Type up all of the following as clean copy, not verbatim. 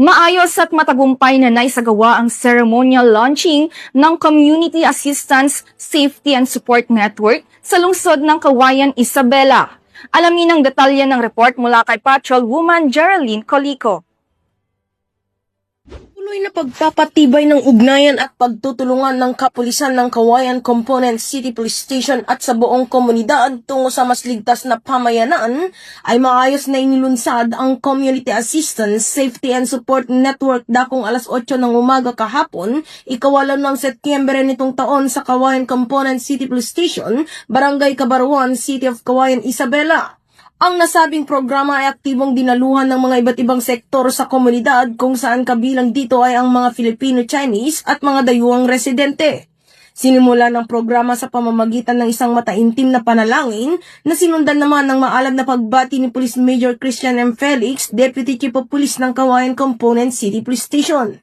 Maayos at matagumpay na naisagawa ang ceremonial launching ng Community Assistance, Safety and Support Network sa lungsod ng Cauayan, Isabela. Alamin ang detalye ng report mula kay Patrolwoman Geraldine Colico. Tuloy na pagpapatibay ng ugnayan at pagtutulungan ng kapulisan ng Cauayan Component City Police Station at sa buong komunidad tungo sa mas ligtas na pamayanan ay maayos na inilunsad ang Community Assistance, Safety and Support Network dakong alas 8 ng umaga kahapon, ika-8 ng Setyembre nitong taon sa Cauayan Component City Police Station, Barangay Cabaruan, City of Cauayan, Isabela. Ang nasabing programa ay aktibong dinaluhan ng mga iba't ibang sektor sa komunidad kung saan kabilang dito ay ang mga Filipino-Chinese at mga dayuhang residente. Sinimula ng programa sa pamamagitan ng isang mataimtim na panalangin na sinundan naman ng maalab na pagbati ni Police Major Christian M. Felix, Deputy Chief of Police ng Cauayan Component City Police Station.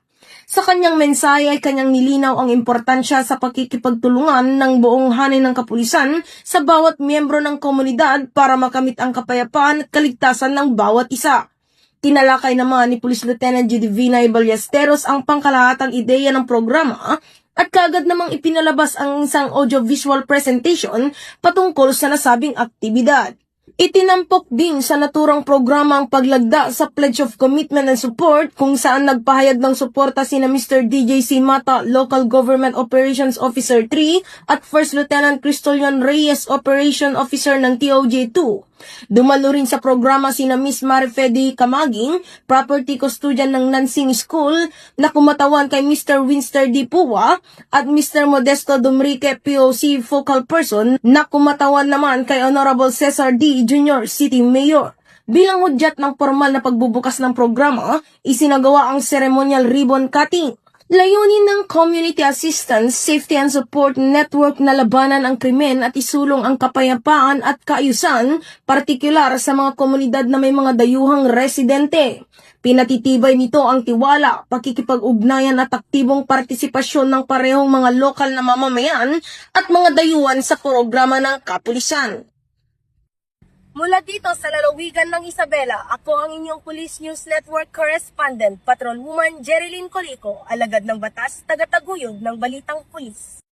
Sa kanyang mensahe ay kanyang nilinaw ang importansya sa pakikipagtulungan ng buong hanay ng kapulisan sa bawat miyembro ng komunidad para makamit ang kapayapaan at kaligtasan ng bawat isa. Tinalakay naman ni Police Lieutenant Judivina Ballesteros ang pangkalahatang ideya ng programa at kaagad namang ipinalabas ang isang audiovisual presentation patungkol sa nasabing aktibidad. Itinampok din sa naturang programa ang paglagda sa Pledge of Commitment and Support kung saan nagpahayag ng suporta sina Mr. DJ Mata, Local Government Operations Officer 3 at First Lieutenant Cristolian Reyes, Operation Officer ng TOJ2. Dumalo rin sa programa sina Miss Marifedi Camaging, Property Custodian ng Nansing School, na kumatawan kay Mr. Winster D. Puwa at Mr. Modesto Dumrique, POC Focal Person, na kumatawan naman kay Honorable Cesar D. Jr. City Mayor. Bilang hudyat ng formal na pagbubukas ng programa, isinagawa ang ceremonial ribbon cutting. Layunin ng Community Assistance, Safety and Support Network na labanan ang krimen at isulong ang kapayapaan at kaayusan, partikular sa mga komunidad na may mga dayuhang residente. Pinatitibay nito ang tiwala, pakikipag-ugnayan at aktibong partisipasyon ng parehong mga lokal na mamamayan at mga dayuhan sa programa ng kapulisan. Mula dito sa lalawigan ng Isabela, ako ang inyong Police News Network Correspondent, Patrolwoman Geraldine Colico, alagad ng batas, tagataguyod ng Balitang Pulis.